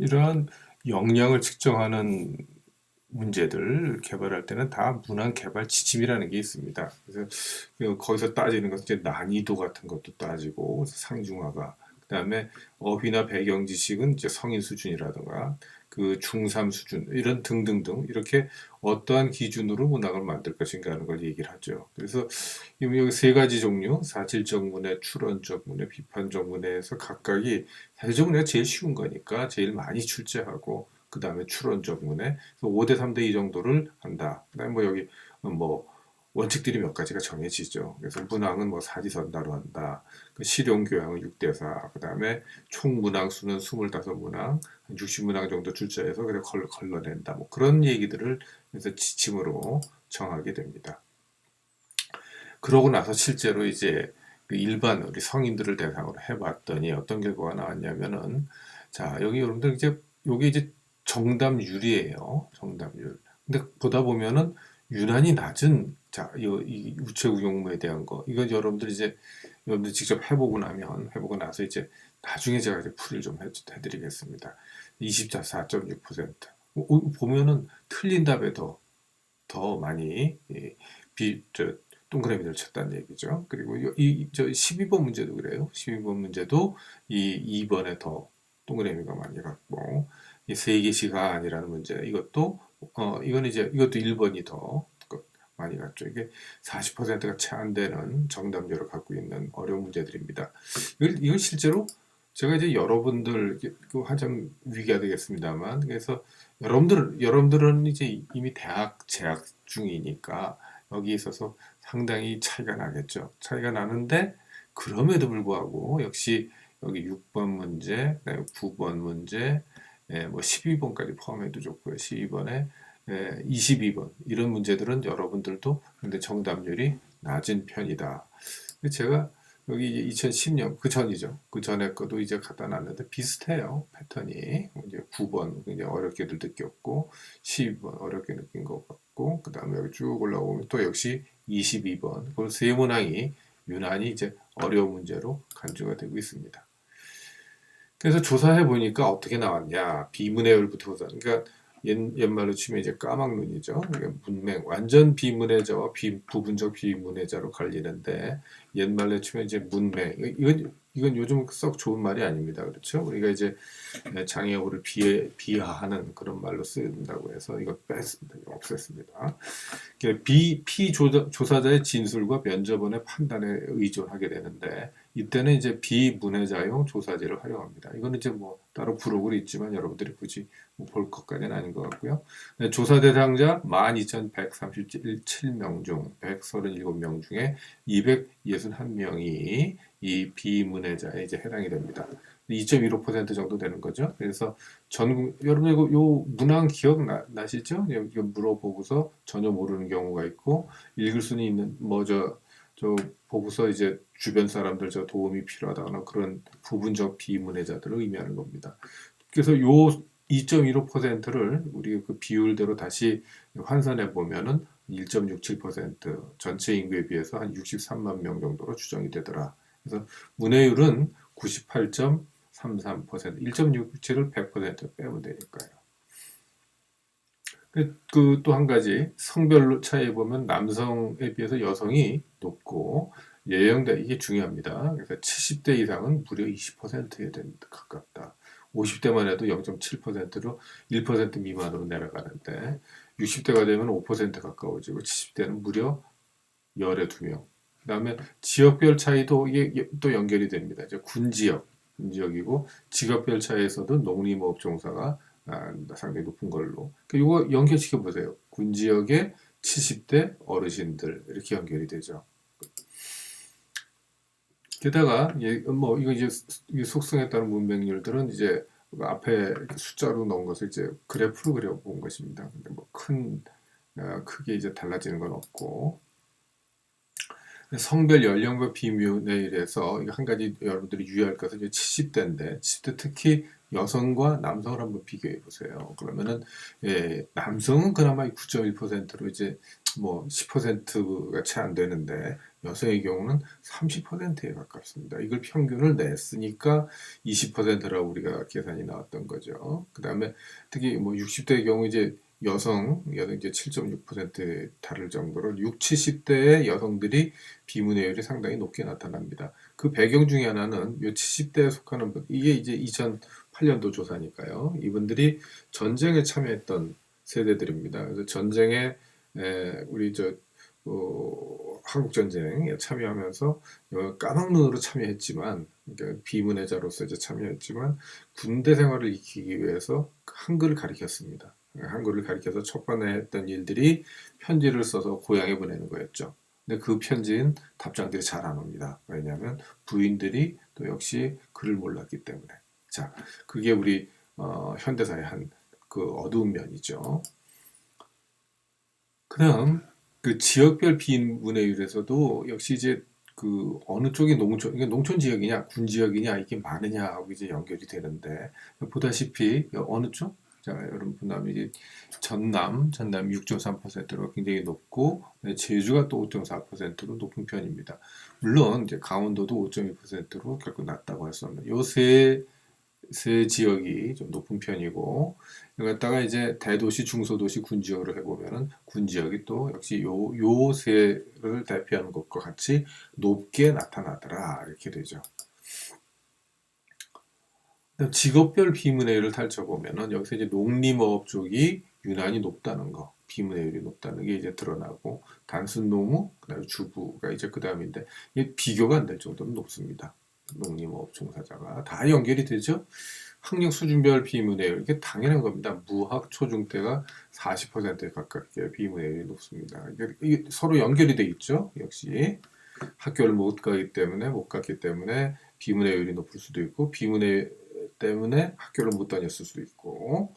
이러한 역량을 측정하는 문제들 개발할 때는 다 문항 개발 지침이라는 게 있습니다. 그래서 거기서 따지는 것은 이제 난이도 같은 것도 따지고 상중하가, 그다음에 어휘나 배경 지식은 이제 성인 수준이라든가 그 중3 수준 이런 등등등 이렇게 어떠한 기준으로 문항을 만들 것인가 하는 걸 얘기를 하죠. 그래서 여기 세 가지 종류, 사실적 문해, 추론적 문해, 비판적 문해에서 각각이 사실적 문해가 제일 쉬운 거니까 제일 많이 출제하고, 그 다음에 추론적 문해, 5대 3대 2 정도를 한다. 그 다음에 뭐 여기 뭐 원칙들이 몇 가지가 정해지죠. 그래서 문항은 뭐 사지선다로 한다. 그 실용 교양은 6대 4. 그 다음에 총 문항 수는 25문항, 60문항 정도 출제해서 그래 걸러낸다. 뭐 그런 얘기들을 그래서 지침으로 정하게 됩니다. 그러고 나서 실제로 이제 그 일반 우리 성인들을 대상으로 해봤더니 어떤 결과가 나왔냐면은, 자, 여기 여러분들 이제 요게 이제 정답률이에요. 정답률. 근데 보다 보면은 유난히 낮은, 자, 이 우체국 용무에 대한 거. 이건 여러분들 직접 해보고 나서 이제 나중에 제가 이제 풀이를 좀 해드리겠습니다. 24.6%. 보면은 틀린 답에 더 많이 동그라미를 쳤다는 얘기죠. 그리고 저 12번 문제도 그래요. 12번 문제도 이 2번에 더 동그라미가 많이 갔고, 이 세계시간이라는 문제, 이것도 이것도 1번이 더 많이 갔죠. 이게 40%가 채 안 되는 정답률을 갖고 있는 어려운 문제들입니다. 이걸 실제로 제가 이제 여러분들 한참 위기가 되겠습니다만, 그래서 여러분들은 이제 이미 대학 재학 중이니까 여기 있어서 상당히 차이가 나겠죠. 차이가 나는데 그럼에도 불구하고 역시 여기 6번 문제, 9번 문제, 뭐 12번까지 포함해도 좋고요. 12번에 22번 이런 문제들은 여러분들도 근데 정답률이 낮은 편이다. 제가 여기 이제 2010년 그 전이죠. 그 전에 거도 이제 갖다 놨는데 비슷해요. 패턴이 이제 9번 굉장히 어렵게들 느꼈고 12번 어렵게 느낀 것 같고, 그 다음에 여기 쭉 올라오면 또 역시 22번 그 세 문항이 유난히 이제 어려운 문제로 간주가 되고 있습니다. 그래서 조사해 보니까 어떻게 나왔냐, 비문해율부터 우선, 그러니까 옛말로 치면 이제 까막눈이죠. 그러니까 문맹, 완전 비문해자와 부분적 비문해자로 갈리는데, 옛말로 치면 이제 문맹. 이건 요즘 썩 좋은 말이 아닙니다. 그렇죠? 우리가 이제 장애우를 비하하는 그런 말로 쓴다고 해서 이거 없앴습니다. 비조사자의 진술과 면접원의 판단에 의존하게 되는데, 이때는 이제 비문해자용 조사지를 활용합니다. 이거는 이제 뭐 따로 부록으로 있지만 여러분들이 굳이 볼 것까지는 아닌 것 같고요. 조사 대상자 12,137명 중 137명 중에 261명이 이 비문해자에 이제 해당이 됩니다. 2.15% 정도 되는 거죠. 그래서 여러분 요 문항 기억나시죠? 여기 물어보고서 전혀 모르는 경우가 있고, 읽을 수는 있는 저 보고서 이제 주변 사람들 저 도움이 필요하다거나 그런 부분적 비문해자들을 의미하는 겁니다. 그래서 요 2.15%를 우리 그 비율대로 다시 환산해 보면은 1.67% 전체 인구에 비해서 한 63만 명 정도로 추정이 되더라. 그래서 문해율은 98.33%, 1.67을 100% 빼면 되니까요. 그 또 한 가지 성별로 차이에 보면 남성에 비해서 여성이 높고 연령대 이게 중요합니다. 그래서 70대 이상은 무려 20%에 가깝다. 50대만 해도 0.7%로 1% 미만으로 내려가는데 60대가 되면 5% 가까워지고 70대는 무려 열에 2명. 그다음에 지역별 차이도 이게 또 연결이 됩니다. 이제 군지역이고 직업별 차이에서도 농림업 종사가 상당히 높은 걸로. 이거 연결시켜 보세요. 군지역의 70대 어르신들 이렇게 연결이 되죠. 게다가 뭐 이거 이제 속성에 따른 문맹률들은 이제 앞에 숫자로 넣은 것을 이제 그래프로 그려본 것입니다. 근데 뭐 크게 이제 달라지는 건 없고, 성별 연령별 비문해율에서 한 가지 여러분들이 유의할 것은 이제 70대인데 70대 특히 여성과 남성을 한번 비교해 보세요. 그러면은 남성은 그나마 9.1%로 이제 뭐 10%가 채 안 되는데 여성의 경우는 30%에 가깝습니다. 이걸 평균을 냈으니까 20%라고 우리가 계산이 나왔던 거죠. 그 다음에 특히 뭐 60대의 경우 이제 여성 이제 7.6%에 달할 정도로 6, 70대의 여성들이 비문의율이 상당히 높게 나타납니다. 그 배경 중에 하나는 요 70대에 속하는 분, 이게 이제 2008년도 조사니까요. 이분들이 전쟁에 참여했던 세대들입니다. 그래서 전쟁에 우리 한국 전쟁에 참여하면서 까막 눈으로 참여했지만 그러니까 비문해자로서 이제 참여했지만 군대 생활을 익히기 위해서 한글을 가리켰습니다. 한글을 가리켜서 첫 번에 했던 일들이 편지를 써서 고향에 보내는 거였죠. 근데 그 편지는 답장들이 잘 안 옵니다. 왜냐하면 부인들이 또 역시 글을 몰랐기 때문에. 자, 그게 우리 현대사의 한 그 어두운 면이죠. 그다음 그 지역별 비문해율에서도 역시 이제 그 어느 쪽이 농촌, 이게 농촌 지역이냐, 군 지역이냐 이게 많으냐 하고 이제 연결이 되는데 보다시피 어느 쪽? 자, 여러분 보면 이제 전남 6.3%로 굉장히 높고 제주가 또 5.4%로 높은 편입니다. 물론 이제 강원도도 5.2%로 결국 낮다고 할 수 없는 세 지역이 좀 높은 편이고 여기다가 이제 대도시, 중소도시, 군지역으로 해보면은 군지역이 또 역시 요 세를 대표하는 것과 같이 높게 나타나더라 이렇게 되죠. 직업별 비문해율을 살펴보면은 여기서 이제 농림업 쪽이 유난히 높다는 거, 비문해율이 높다는 게 이제 드러나고 단순 노무, 그다음에 주부가 이제 그 다음인데 이게 비교가 안 될 정도로 높습니다. 농림업 종사자가 다 연결이 되죠. 학력 수준별 비문해율 이게 당연한 겁니다. 무학 초중 때가 40%에 가깝게 비문해율이 높습니다. 이게 서로 연결이 돼 있죠. 역시 학교를 못 갔기 때문에 비문해율이 높을 수도 있고 비문해 때문에 학교를 못 다녔을 수도 있고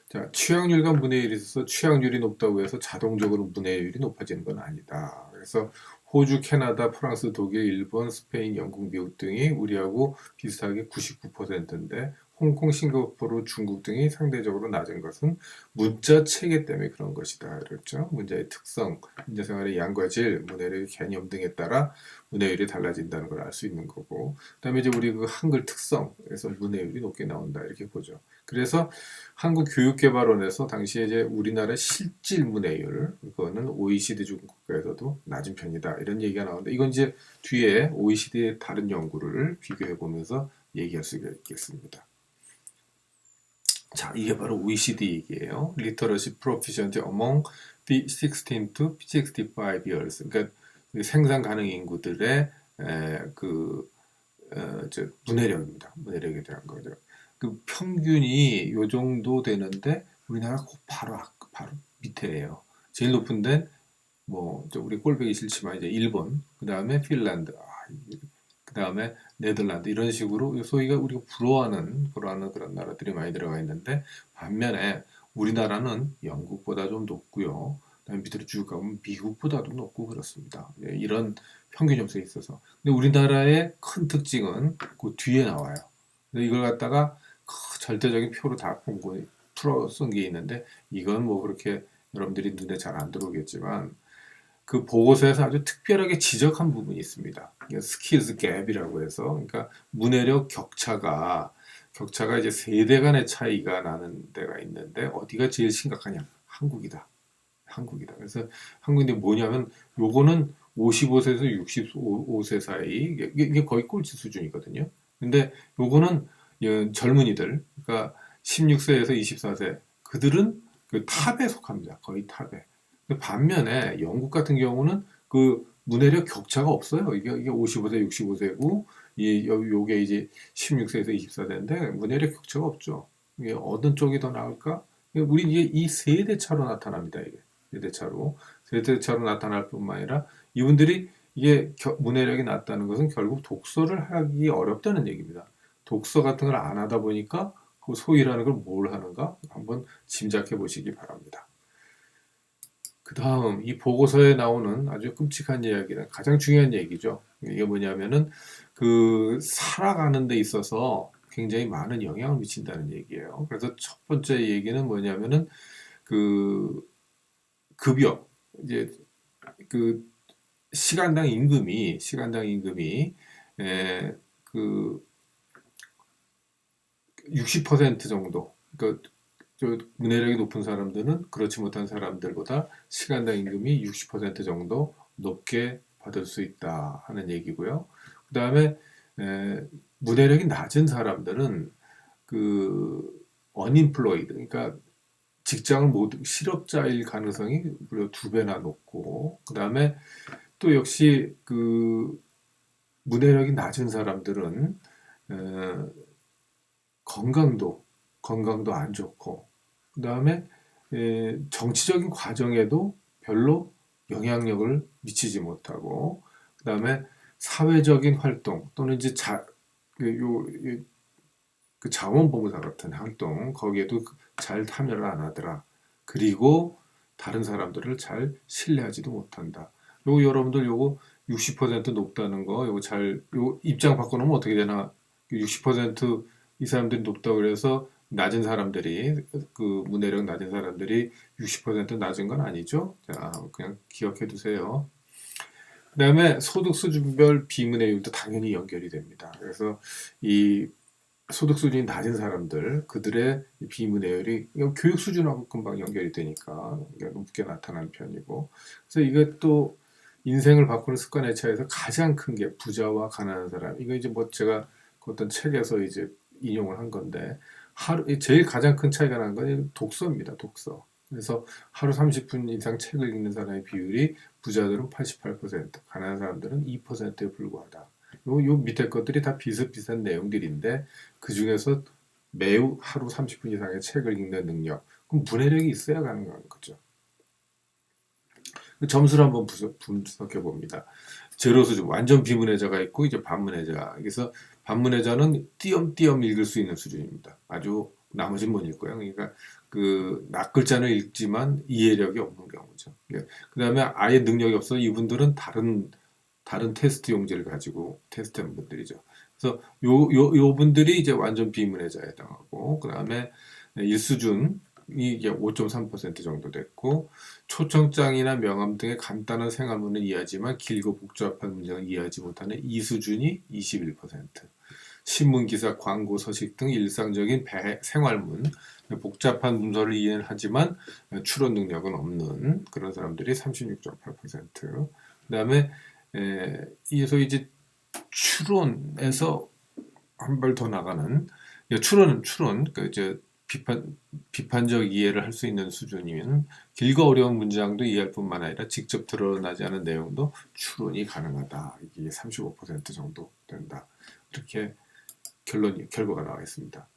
자, 취학률과 문해율이 있어서 취학률이 높다고 해서 자동적으로 문해율이 높아지는 건 아니다. 그래서 호주, 캐나다, 프랑스, 독일, 일본, 스페인, 영국, 미국 등이 우리하고 비슷하게 99%인데 홍콩, 싱가포르, 중국 등이 상대적으로 낮은 것은 문자 체계 때문에 그런 것이다. 그랬죠. 문자의 특성, 문자 생활의 양과 질, 문해의 개념 등에 따라 문해율이 달라진다는 걸 알 수 있는 거고 그다음에 이제 우리 그 한글 특성에서 문해율이 높게 나온다 이렇게 보죠. 그래서 한국교육개발원에서 당시에 이제 우리나라 실질 문해율 그거는 OECD 중 국가에서도 낮은 편이다 이런 얘기가 나오는데 이건 이제 뒤에 OECD의 다른 연구를 비교해 보면서 얘기할 수가 있겠습니다. 자, 이게 바로 OECD 얘기예요. Literacy Proficiency Among 16 to 65 years. 그러니까 생산 가능 인구들의 문해력입니다. 문해력에 대한 거죠. 그 평균이 요 정도 되는데 우리나라 바로 밑에예요. 제일 높은 데는 우리 꼴보기 싫지만 이제 일본, 그 다음에 핀란드, 그 다음에 네덜란드 이런 식으로 소위가 우리가 부러워하는 그런 나라들이 많이 들어가 있는데 반면에 우리나라는 영국보다 좀 높고요. 그다음에 밑으로 쭉 가면 미국보다도 높고 그렇습니다. 이런 평균 점수에 있어서. 근데 우리나라의 큰 특징은 그 뒤에 나와요. 이걸 갖다가 절대적인 표로 다 풀어 쓴 게 있는데 이건 뭐 그렇게 여러분들이 눈에 잘 안 들어오겠지만 그 보고서에서 아주 특별하게 지적한 부분이 있습니다. 스킬스 갭이라고 해서 그러니까 문해력 격차가 이제 세대 간의 차이가 나는 데가 있는데 어디가 제일 심각하냐? 한국이다. 그래서 한국인데 뭐냐면 요거는 55세에서 65세 사이 이게 거의 꼴찌 수준이거든요. 근데 요거는 젊은이들 그러니까 16세에서 24세 그들은 그 탑에 속합니다. 거의 탑에. 반면에 영국 같은 경우는 그 문해력 격차가 없어요. 이게 55세, 65세고 요게 이제 16세에서 24세인데 문해력 격차가 없죠. 이게 어느 쪽이 더 나을까? 우리 이게 이 세대 차로 나타납니다. 이게 세대 차로 나타날 뿐만 아니라 이분들이 이게 문해력이 낮다는 것은 결국 독서를 하기 어렵다는 얘기입니다. 독서 같은 걸 안 하다 보니까 그 소위라는 걸 뭘 하는가 한번 짐작해 보시기 바랍니다. 그 다음 이 보고서에 나오는 아주 끔찍한 이야기는 가장 중요한 얘기죠. 이게 뭐냐면은 그 살아가는 데 있어서 굉장히 많은 영향을 미친다는 얘기예요. 그래서 첫 번째 얘기는 뭐냐면은 그 급여 이제 그 시간당 임금이 에, 그 60% 정도, 그러니까 저 문해력이 높은 사람들은 그렇지 못한 사람들보다 시간당 임금이 60% 정도 높게 받을 수 있다 하는 얘기고요. 그 다음에 문해력이 낮은 사람들은 그 unemployed, 그러니까 직장을 못 실업자일 가능성이 무려 2배나 높고, 그 다음에 또 역시 그 문해력이 낮은 사람들은 어, 건강도 건강도 안 좋고, 그 다음에 정치적인 과정에도 별로 영향력을 미치지 못하고, 그 다음에 사회적인 활동 또는 이제 그, 요, 그 자원봉사 같은 활동, 거기에도 잘 참여를 안 하더라. 그리고 다른 사람들을 잘 신뢰하지도 못한다. 요거 여러분들 요거 60% 높다는 거, 요 입장 바꿔놓으면 어떻게 되나? 60%이 사람들이 높다고 그래서 낮은 사람들이, 그 문해력 낮은 사람들이 60% 낮은 건 아니죠. 자, 그냥 기억해 두세요. 그다음에 소득 수준별 비문해율도 당연히 연결이 됩니다. 그래서 이 소득 수준이 낮은 사람들, 그들의 비문해율이 교육 수준하고 금방 연결이 되니까 높게 나타나는 편이고, 그래서 이것도 인생을 바꾸는 습관의 차이에서 가장 큰 게 부자와 가난한 사람. 이거 이제 뭐 제가 그 어떤 책에서 이제 인용을 한 건데, 제일 가장 큰 차이가 나는 건 독서입니다. 독서. 그래서 하루 30분 이상 책을 읽는 사람의 비율이 부자들은 88%, 가난한 사람들은 2%에 불과하다. 요 밑에 것들이 다 비슷비슷한 내용들인데, 그 중에서 매우 하루 30분 이상의 책을 읽는 능력, 그럼 문해력이 있어야 가능한 거죠. 그 점수를 한번 분석해 봅니다. 제로 수준, 완전 비문해자가 있고 이제 반문해자. 그래서 반문해자는 띄엄띄엄 읽을 수 있는 수준입니다. 아주 나머지는 못 읽고요. 그러니까 그 낱글자는 읽지만 이해력이 없는 경우죠. 그 다음에 아예 능력이 없어 이분들은 다른 테스트 용지를 가지고 테스트한 분들이죠. 그래서 요 분들이 이제 완전 비문해자에 해당하고, 그 다음에 일수준이 이게 5.3% 정도 됐고, 초청장이나 명함 등의 간단한 생활문은 이해하지만 길고 복잡한 문장을 이해하지 못하는 이수준이 21%, 신문기사, 광고, 서식 등 일상적인 생활문, 복잡한 문서를 이해는 하지만 추론 능력은 없는 그런 사람들이 36.8%, 그 다음에 이에서 이제 추론에서 한 발 더 나가는, 추론, 그 이제 비판적 이해를 할 수 있는 수준이면 길고 어려운 문장도 이해할 뿐만 아니라 직접 드러나지 않은 내용도 추론이 가능하다. 이게 35% 정도 된다. 이렇게 결과가 나와 있습니다.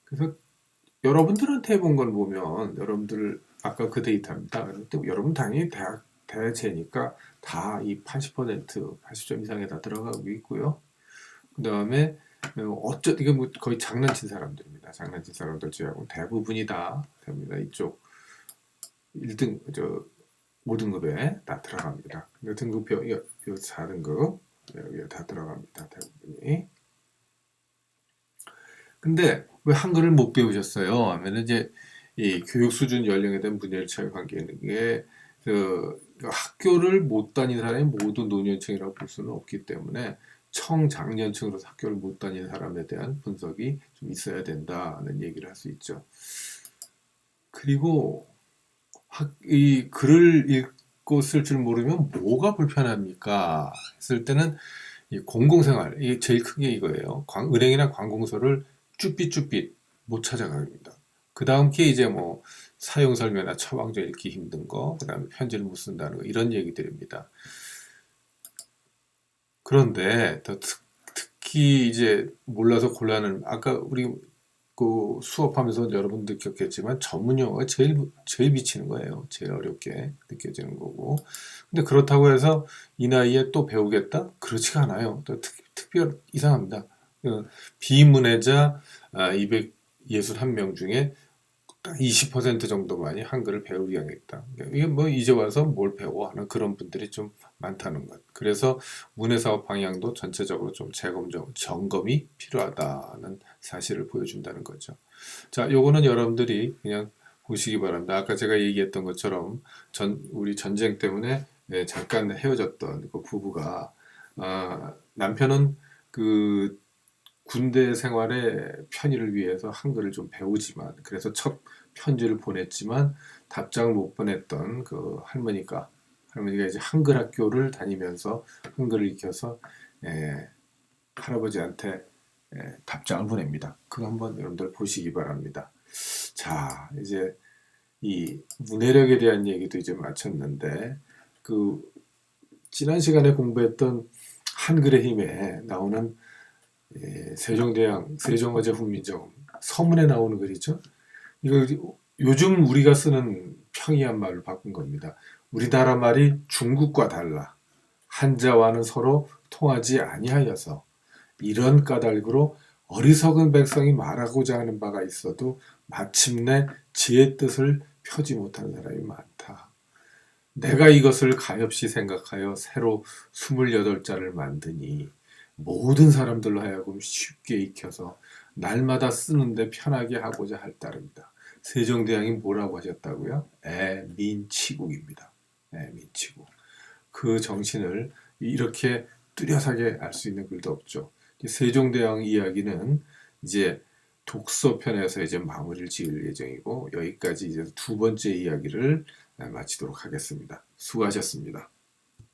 그래서 여러분들한테 해본 걸 보면, 여러분들 아까 그 데이터입니다. 또 여러분 당연히 대체니까 다 이 80점 이상에 다 들어가고 있고요. 그 다음에 이게 뭐 거의 장난친 사람들입니다. 장난친 사람들 제하고 대부분이 다 됩니다. 이쪽 1등 5등급에 다 들어갑니다. 등급표 4등급 여기에 다 들어갑니다. 대부분이. 근데 왜 한글을 못 배우셨어요? 하면 이제 이 교육 수준 연령에 대한 문해력 차이 관계 있는 게, 학교를 못 다닌 사람이 모두 노년층이라고 볼 수는 없기 때문에 청장년층으로서 학교를 못 다닌 사람에 대한 분석이 좀 있어야 된다는 얘기를 할 수 있죠. 그리고 이 글을 읽고 쓸 줄 모르면 뭐가 불편합니까? 했을 때는 이 공공생활, 이게 제일 큰 게 이거예요. 은행이나 관공서를 쭈삣쭈삣 못 찾아갑니다. 그 다음 게 이제 뭐 사용설명이나 처방전 읽기 힘든 거, 그 다음에 편지를 못 쓴다는 거, 이런 얘기들입니다. 그런데 더 특히 이제 몰라서 곤란한, 아까 우리 그 수업하면서 여러분 느꼈겠지만 전문 용어가 제일 미치는 거예요. 제일 어렵게 느껴지는 거고. 근데 그렇다고 해서 이 나이에 또 배우겠다? 그렇지가 않아요. 또 특별 이상합니다. 비문해자 261명 중에 딱 20% 정도만이 한글을 배우기 하겠다. 이게 뭐 이제 와서 뭘 배워 하는 그런 분들이 좀 많다는 것. 그래서 문해사업 방향도 전체적으로 좀 점검이 필요하다는 사실을 보여준다는 거죠. 자, 요거는 여러분들이 그냥 보시기 바랍니다. 아까 제가 얘기했던 것처럼 우리 전쟁 때문에 잠깐 헤어졌던 그 부부가 남편은 그 군대 생활의 편의를 위해서 한글을 좀 배우지만 그래서 첫 편지를 보냈지만 답장을 못 보냈던 그 할머니가 이제 한글 학교를 다니면서 한글을 익혀서 예, 할아버지한테 답장을 보냅니다. 그거 한번 여러분들 보시기 바랍니다. 자, 이제 이 문해력에 대한 얘기도 이제 마쳤는데 그 지난 시간에 공부했던 한글의 힘에 나오는 세종대왕, 세종어제 훈민정 서문에 나오는 글이죠. 이거 요즘 우리가 쓰는 평이한 말로 바꾼 겁니다. 우리나라 말이 중국과 달라 한자와는 서로 통하지 아니하여서 이런 까닭으로 어리석은 백성이 말하고자 하는 바가 있어도 마침내 지의 뜻을 펴지 못하는 사람이 많다. 내가 이것을 가엾이 생각하여 새로 28자를 만드니 모든 사람들로 하여금 쉽게 익혀서 날마다 쓰는데 편하게 하고자 할 따름이다. 세종대왕이 뭐라고 하셨다고요? 애민치국입니다. 애민치국. 그 정신을 이렇게 뚜렷하게 알 수 있는 글도 없죠. 세종대왕 이야기는 이제 독서편에서 이제 마무리를 지을 예정이고 여기까지 이제 두 번째 이야기를 마치도록 하겠습니다. 수고하셨습니다.